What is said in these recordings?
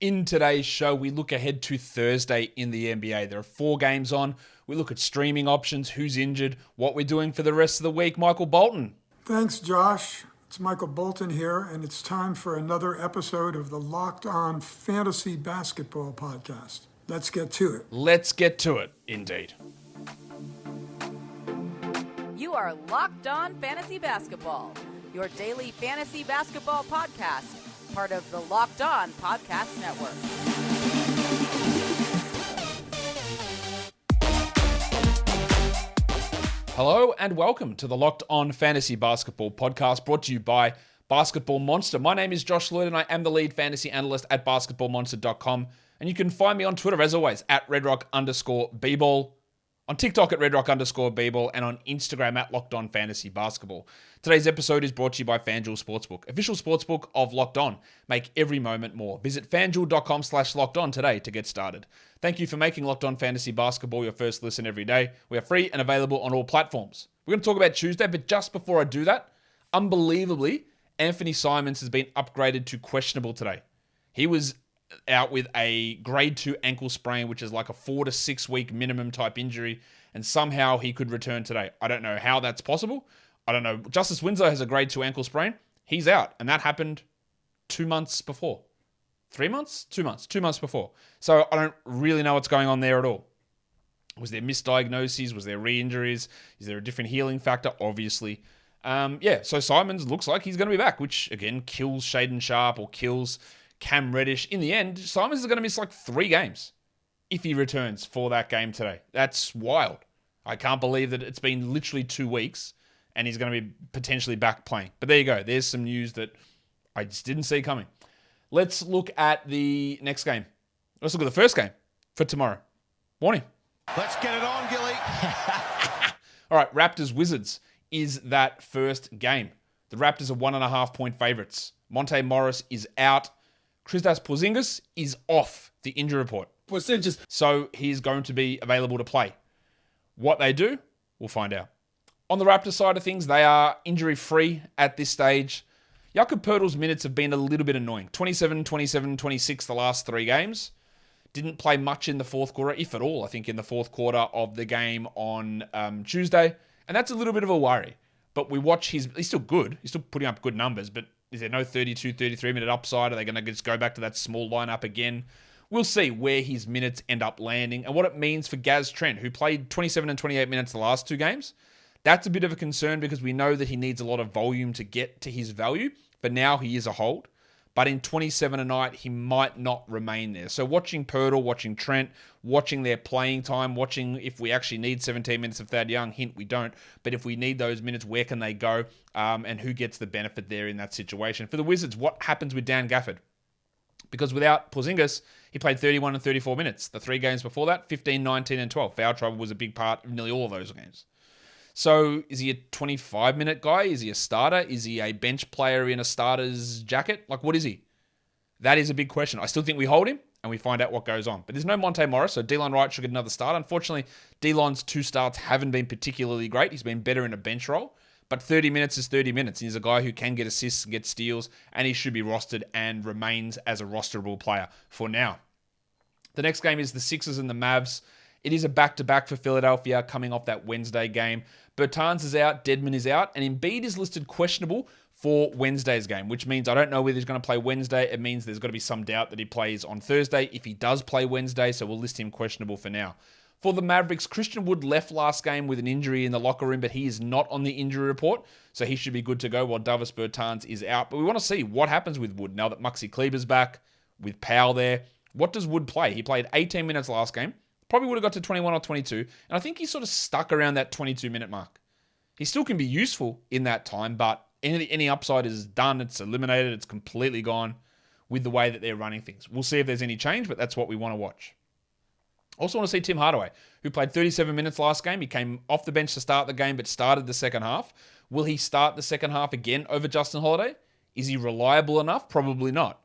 In today's show, we look ahead to Thursday in the NBA. There are 4 games on. We look at streaming options, who's injured, what we're doing for the rest of the week. Michael Bolton. Thanks, Josh. It's Michael Bolton here, and it's time for another episode of the Locked On Fantasy Basketball Podcast. Let's get to it. Let's get to it, indeed. You are Locked On Fantasy Basketball, your daily fantasy basketball podcast, part of the Locked On Podcast Network. Hello and welcome to the Locked On Fantasy Basketball Podcast, brought to you by Basketball Monster. My name is Josh Lloyd and I am the lead fantasy analyst at basketballmonster.com. And you can find me on Twitter, as always, at redrock_bball, on TikTok at redrock_bball, and on Instagram at Locked On Fantasy Basketball. Today's episode is brought to you by FanDuel Sportsbook, official sportsbook of Locked On. Make every moment more. Visit fanduel.com/lockedon today to get started. Thank you for making Locked On Fantasy Basketball your first listen every day. We are free and available on all platforms. We're going to talk about Tuesday, but just before I do that, unbelievably, Anthony Simons has been upgraded to questionable today. He was out with a grade 2 ankle sprain, which is like a 4 to 6 week minimum type injury, and somehow he could return today. I don't know how that's possible. I don't know. Justice Winslow has a grade 2 ankle sprain. He's out, and that happened 2 months before. 3 months? 2 months. 2 months before. So I don't really know what's going on there at all. Was there misdiagnoses? Was there re-injuries? Is there a different healing factor? Obviously. So Simons looks like he's going to be back, which, again, kills Shaedon Sharpe or kills Cam Reddish. In the end, Simons is going to miss like 3 games if he returns for that game today. That's wild. I can't believe that it's been literally 2 weeks and he's going to be potentially back playing. But there you go. There's some news that I just didn't see coming. Let's look at the next game. Let's look at the first game for tomorrow morning. Let's get it on, Gilly. All right, Raptors-Wizards is that first game. The Raptors are 1.5 point favorites. Monte Morris is out. Kristaps Porzingis is off the injury report. So he's going to be available to play. What they do, we'll find out. On the Raptors side of things, they are injury-free at this stage. Jakob Poeltl's minutes have been a little bit annoying. 27, 27, 26 the last 3 games. Didn't play much in the fourth quarter, if at all, I think, in the fourth quarter of the game on Tuesday. And that's a little bit of a worry. But we watch he's still good. He's still putting up good numbers, but is there no 32, 33-minute upside? Are they going to just go back to that small lineup again? We'll see where his minutes end up landing and what it means for Gaz Trent, who played 27 and 28 minutes the last 2 games. That's a bit of a concern because we know that he needs a lot of volume to get to his value. But now he is a hold. But in 27 a night, he might not remain there. So watching Poeltl, watching Trent, watching their playing time, watching if we actually need 17 minutes of Thad Young. Hint, we don't. But if we need those minutes, where can they go? And who gets the benefit there in that situation? For the Wizards, what happens with Dan Gafford? Because without Porzingis, he played 31 and 34 minutes. The 3 games before that, 15, 19, and 12. Foul trouble was a big part of nearly all of those games. So is he a 25-minute guy? Is he a starter? Is he a bench player in a starter's jacket? Like, what is he? That is a big question. I still think we hold him and we find out what goes on. But there's no Monte Morris, so Delon Wright should get another start. Unfortunately, Delon's 2 starts haven't been particularly great. He's been better in a bench role. But 30 minutes is 30 minutes. He's a guy who can get assists and get steals, and he should be rostered and remains as a rosterable player for now. The next game is the Sixers and the Mavs. It is a back-to-back for Philadelphia coming off that Wednesday game. Bertans is out, Dedmon is out, and Embiid is listed questionable for Wednesday's game, which means I don't know whether he's going to play Wednesday. It means there's got to be some doubt that he plays on Thursday if he does play Wednesday, so we'll list him questionable for now. For the Mavericks, Christian Wood left last game with an injury in the locker room, but he is not on the injury report, so he should be good to go while Davis Bertans is out. But we want to see what happens with Wood now that Maxi Kleber's back, with Powell there. What does Wood play? He played 18 minutes last game. Probably would have got to 21 or 22. And I think he's sort of stuck around that 22-minute mark. He still can be useful in that time, but any upside is done. It's eliminated. It's completely gone with the way that they're running things. We'll see if there's any change, but that's what we want to watch. Also want to see Tim Hardaway, who played 37 minutes last game. He came off the bench to start the game, but started the second half. Will he start the second half again over Justin Holiday? Is he reliable enough? Probably not.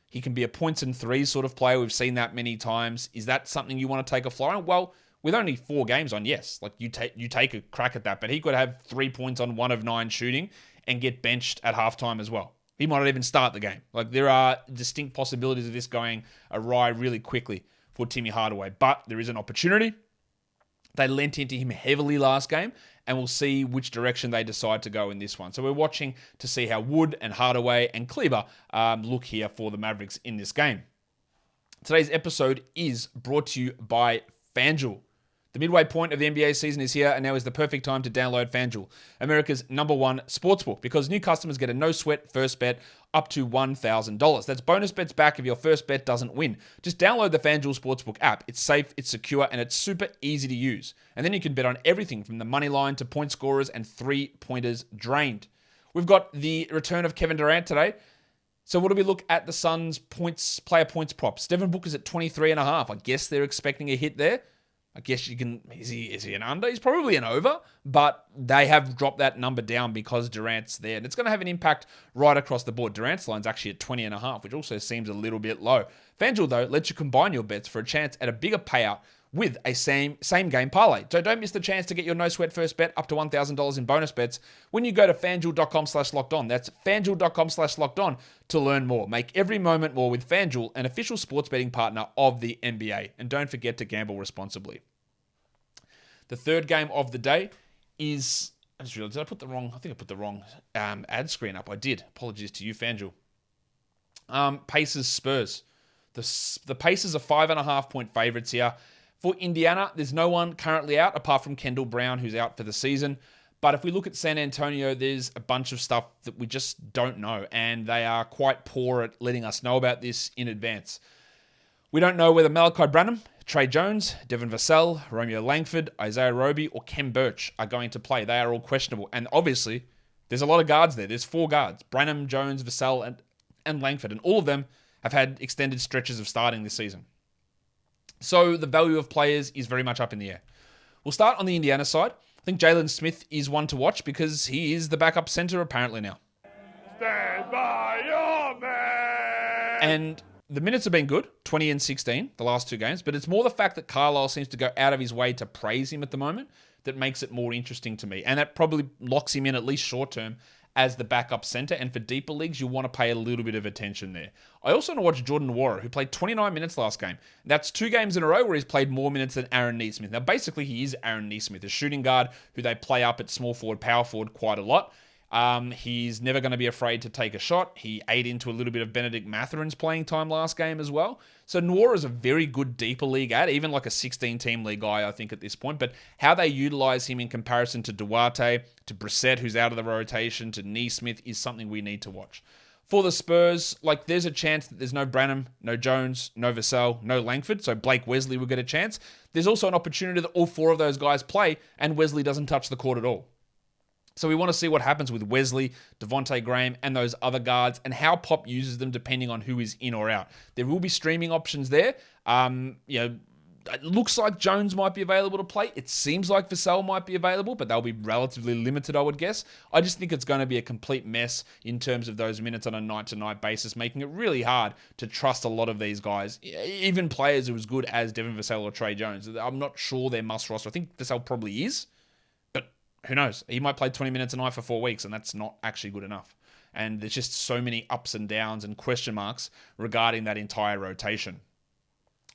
He can be a points and threes sort of player. We've seen that many times. Is that something you want to take a flyer on? Well, with only 4 games on, yes. Like you take a crack at that. But he could have 3 points on 1 of 9 shooting and get benched at halftime as well. He might not even start the game. Like, there are distinct possibilities of this going awry really quickly for Timmy Hardaway. But there is an opportunity. They lent into him heavily last game, and we'll see which direction they decide to go in this one. So we're watching to see how Wood and Hardaway and Kleber look here for the Mavericks in this game. Today's episode is brought to you by FanDuel. The midway point of the NBA season is here, and now is the perfect time to download FanDuel, America's #1 sportsbook, because new customers get a no-sweat first bet up to $1,000. That's bonus bets back if your first bet doesn't win. Just download the FanDuel Sportsbook app. It's safe, it's secure, and it's super easy to use. And then you can bet on everything from the money line to point scorers and three-pointers drained. We've got the return of Kevin Durant today. So what do we look at the Suns' player points props? Devin Booker's at 23.5. I guess they're expecting a hit there. I guess you can, is he an under? He's probably an over, but they have dropped that number down because Durant's there. And it's going to have an impact right across the board. Durant's line's actually at 20.5, which also seems a little bit low. FanDuel, though, lets you combine your bets for a chance at a bigger payout with a same game parlay. So don't miss the chance to get your no-sweat first bet up to $1,000 in bonus bets when you go to FanDuel.com/lockedon. That's FanDuel.com/lockedon to learn more. Make every moment more with FanDuel, an official sports betting partner of the NBA. And don't forget to gamble responsibly. The third game of the day is... I just realized, did I put the wrong... I think I put the wrong ad screen up. I did. Apologies to you, FanDuel. Pacers Spurs. The Pacers are 5.5-point favorites here. For Indiana, there's no one currently out apart from Kendall Brown, who's out for the season. But if we look at San Antonio, there's a bunch of stuff that we just don't know, and they are quite poor at letting us know about this in advance. We don't know whether Malachi Branham, Trey Jones, Devin Vassell, Romeo Langford, Isaiah Roby, or Kem Birch are going to play. They are all questionable. And obviously, there's a lot of guards there. There's 4 guards, Branham, Jones, Vassell, and Langford. And all of them have had extended stretches of starting this season. So the value of players is very much up in the air. We'll start on the Indiana side. I think Jalen Smith is one to watch because he is the backup center apparently now. Stand by your man! And the minutes have been good, 20 and 16, the last 2 games, but it's more the fact that Carlisle seems to go out of his way to praise him at the moment that makes it more interesting to me. And that probably locks him in, at least short term, as the backup center. And for deeper leagues, you want to pay a little bit of attention there. I also want to watch Jordan Nwora, who played 29 minutes last game. That's 2 games in a row where he's played more minutes than Aaron Nesmith. Now, basically, he is Aaron Nesmith, a shooting guard who they play up at small forward, power forward quite a lot. He's never going to be afraid to take a shot. He ate into a little bit of Benedict Matherin's playing time last game as well. So Nwora is a very good deeper league ad, even like a 16-team league guy, I think, at this point. But how they utilize him in comparison to Duarte, to Brissett, who's out of the rotation, to Nesmith, is something we need to watch. For the Spurs, like, there's a chance that there's no Branham, no Jones, no Vassell, no Langford, so Blake Wesley will get a chance. There's also an opportunity that all 4 of those guys play, and Wesley doesn't touch the court at all. So we want to see what happens with Wesley, Devontae Graham, and those other guards, and how Pop uses them depending on who is in or out. There will be streaming options there. It looks like Jones might be available to play. It seems like Vassell might be available, but they'll be relatively limited, I would guess. I just think it's going to be a complete mess in terms of those minutes on a night-to-night basis, making it really hard to trust a lot of these guys, even players who are as good as Devin Vassell or Trey Jones. I'm not sure they're must roster. I think Vassell probably is. Who knows? He might play 20 minutes a night for 4 weeks, and that's not actually good enough. And there's just so many ups and downs and question marks regarding that entire rotation.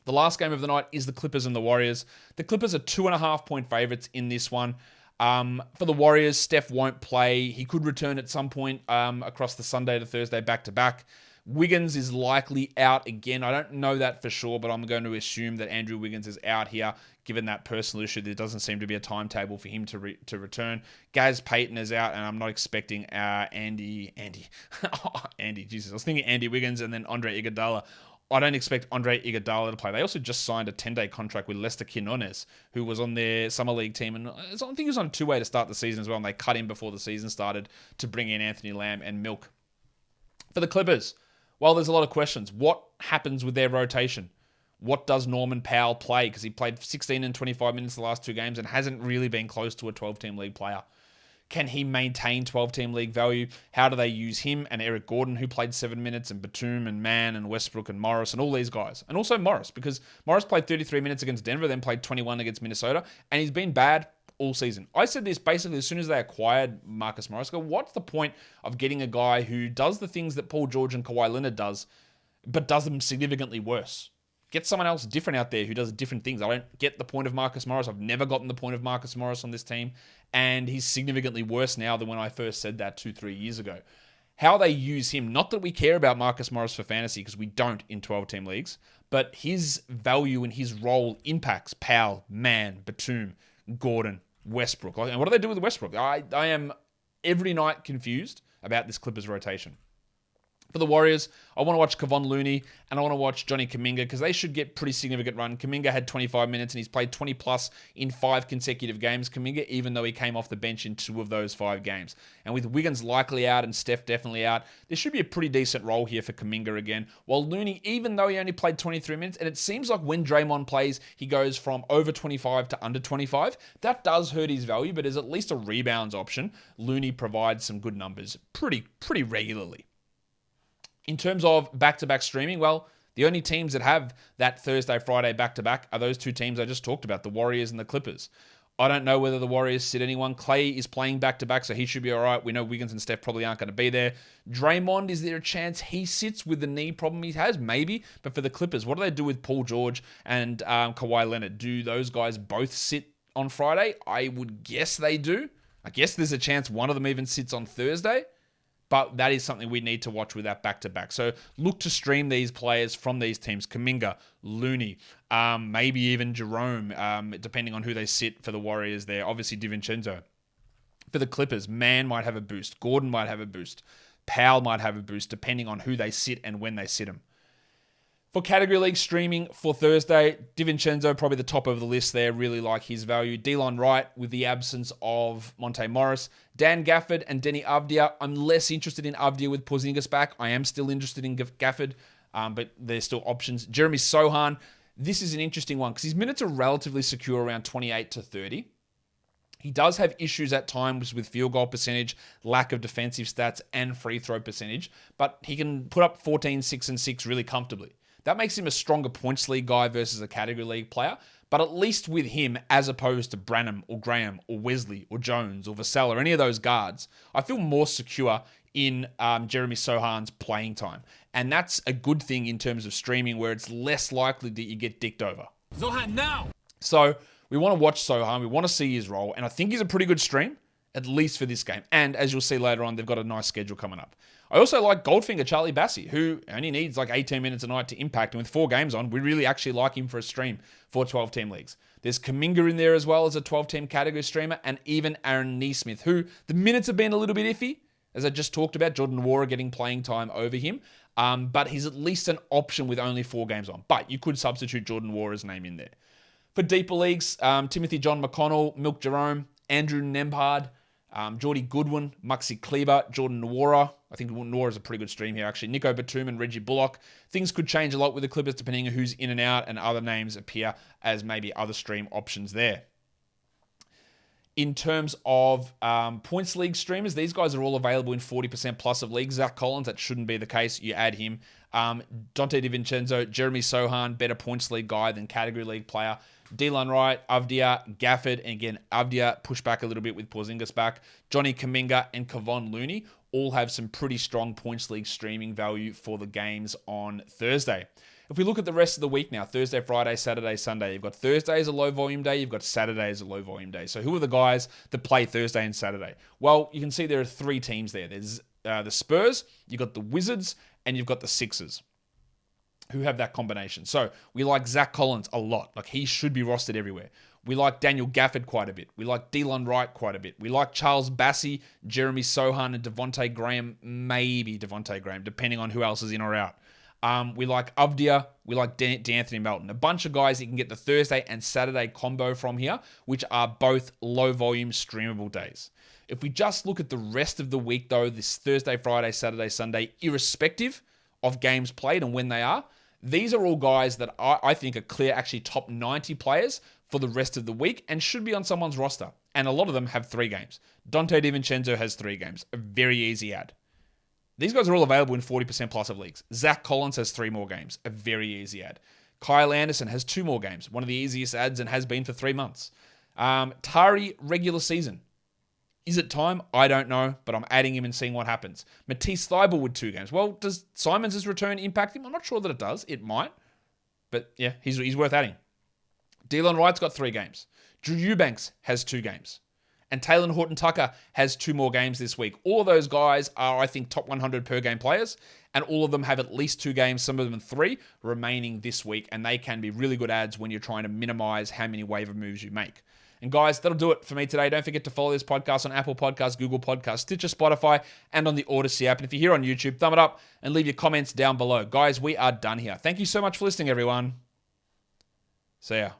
The last game of the night is the Clippers and the Warriors. The Clippers are 2.5-point favorites in this one. For the Warriors, Steph won't play. He could return at some point across the Sunday to Thursday back-to-back. Wiggins is likely out again. I don't know that for sure, but I'm going to assume that Andrew Wiggins is out here, given that personal issue. There doesn't seem to be a timetable for him to return. Gaz Payton is out, and I'm not expecting Andy, Jesus. I was thinking Andy Wiggins and then Andre Iguodala. I don't expect Andre Iguodala to play. They also just signed a 10-day contract with Lester Quinones, who was on their summer league team, and I think he was on a 2-way to start the season as well, and they cut him before the season started to bring in Anthony Lamb and Milk. For the Clippers, well, there's a lot of questions. What happens with their rotation? What does Norman Powell play? Because he played 16 and 25 minutes the last 2 games and hasn't really been close to a 12-team league player. Can he maintain 12-team league value? How do they use him and Eric Gordon, who played 7 minutes, and Batum and Mann and Westbrook and Morris and all these guys? And also Morris, because Morris played 33 minutes against Denver, then played 21 against Minnesota, and he's been bad all season. I said this basically as soon as they acquired Marcus Morris. I go, what's the point of getting a guy who does the things that Paul George and Kawhi Leonard does, but does them significantly worse? Get someone else different out there who does different things. I don't get the point of Marcus Morris. I've never gotten the point of Marcus Morris on this team, and he's significantly worse now than when I first said that 2-3 years ago. How they use him, not that we care about Marcus Morris for fantasy, because we don't in 12-team leagues, but his value and his role impacts Powell, Mann, Batum, Gordon, Westbrook. And what do they do with Westbrook? I am every night confused about this Clippers rotation. For the Warriors, I want to watch Kevon Looney and I want to watch Johnny Kuminga because they should get pretty significant run. Kuminga had 25 minutes and he's played 20 plus in 5 consecutive games. Kuminga, even though he came off the bench in 2 of those 5 games. And with Wiggins likely out and Steph definitely out, there should be a pretty decent role here for Kuminga again. While Looney, even though he only played 23 minutes, and it seems like when Draymond plays, he goes from over 25 to under 25. That does hurt his value, but as at least a rebounds option, Looney provides some good numbers pretty regularly. In terms of back-to-back streaming, well, the only teams that have that Thursday, Friday back-to-back are those 2 teams I just talked about, the Warriors and the Clippers. I don't know whether the Warriors sit anyone. Clay is playing back-to-back, so he should be all right. We know Wiggins and Steph probably aren't going to be there. Draymond, is there a chance he sits with the knee problem he has? Maybe. But for the Clippers, what do they do with Paul George and Kawhi Leonard? Do those guys both sit on Friday? I would guess they do. I guess there's a chance one of them even sits on Thursday. But that is something we need to watch with that back-to-back. So look to stream these players from these teams. Kuminga, Looney, maybe even Jerome, depending on who they sit for the Warriors there. Obviously, DiVincenzo. For the Clippers, Mann might have a boost. Gordon might have a boost. Powell might have a boost, depending on who they sit and when they sit them. For Category League streaming for Thursday, DiVincenzo probably the top of the list there. Really like his value. Delon Wright with the absence of Monte Morris. Dan Gafford and Denny Avdia. I'm less interested in Avdia with Porzingis back. I am still interested in Gafford, but there's still options. Jeremy Sochan. This is an interesting one because his minutes are relatively secure around 28 to 30. He does have issues at times with field goal percentage, lack of defensive stats, and free throw percentage, but he can put up 14, 6, and 6 really comfortably. That makes him a stronger points league guy versus a category league player. But at least with him, as opposed to Branham or Graham or Wesley or Jones or Vassell or any of those guards, I feel more secure in Jeremy Sochan's playing time. And that's a good thing in terms of streaming where it's less likely that you get dicked over. Sochan now! So we want to watch Sochan. We want to see his role. And I think he's a pretty good stream, at least for this game. And as you'll see later on, they've got a nice schedule coming up. I also like Goldfinger Charlie Bassey, who only needs like 18 minutes a night to impact. And with 4 games on, we really actually like him for a stream for 12-team leagues. There's Kuminga in there as well as a 12-team category streamer, and even Aaron Nesmith, who the minutes have been a little bit iffy, as I just talked about. Jordan Nwora getting playing time over him. But he's at least an option with only 4 games on. But you could substitute Jordan Nwora's name in there. For deeper leagues, Timothy John McConnell, Milk Jerome, Andrew Nembhard, Jordy Goodwin, Maxi Kleber, Jordan Nwora. I think Nwora is a pretty good stream here, actually. Nico Batum and Reggie Bullock. Things could change a lot with the Clippers depending on who's in and out, and other names appear as maybe other stream options there. In terms of points league streamers, these guys are all available in 40% plus of leagues. Zach Collins, that shouldn't be the case. You add him. Dante DiVincenzo, Jeremy Sochan, better points league guy than category league player. Delon Wright, Avdia, Gafford, and again, Avdia pushed back a little bit with Porzingis back. Johnny Kuminga and Kevon Looney all have some pretty strong points league streaming value for the games on Thursday. If we look at the rest of the week now, Thursday, Friday, Saturday, Sunday, you've got Thursday as a low volume day, you've got Saturday as a low volume day. So who are the guys that play Thursday and Saturday? Well, you can see there are 3 teams there. There's the Spurs, you've got the Wizards, and you've got the Sixers, who have that combination. So we like Zach Collins a lot. Like, he should be rostered everywhere. We like Daniel Gafford quite a bit. We like Delon Wright quite a bit. We like Charles Bassey, Jeremy Sochan, and Devontae Graham, maybe Devontae Graham, depending on who else is in or out. We like Avdia. We like D'Anthony Melton. A bunch of guys that you can get the Thursday and Saturday combo from here, which are both low-volume streamable days. If we just look at the rest of the week, though, this Thursday, Friday, Saturday, Sunday, irrespective of games played and when they are, these are all guys that I think are clear, actually top 90 players for the rest of the week and should be on someone's roster. And a lot of them have 3 games. Dante DiVincenzo has 3 games. A very easy add. These guys are all available in 40% plus of leagues. Zach Collins has 3 more games. A very easy add. Kyle Anderson has 2 more games. One of the easiest ads and has been for 3 months. Tari, regular season. Is it time? I don't know, but I'm adding him and seeing what happens. Matisse Thybulle with 2 games. Well, does Simons' return impact him? I'm not sure that it does. It might. But yeah, he's worth adding. Delon Wright's got 3 games. Drew Eubanks has 2 games. And Taylor Horton-Tucker has 2 more games this week. All of those guys are, I think, top 100 per game players. And all of them have at least 2 games, some of them 3, remaining this week. And they can be really good adds when you're trying to minimize how many waiver moves you make. And guys, that'll do it for me today. Don't forget to follow this podcast on Apple Podcasts, Google Podcasts, Stitcher, Spotify, and on the Odyssey app. And if you're here on YouTube, thumb it up and leave your comments down below. Guys, we are done here. Thank you so much for listening, everyone. See ya.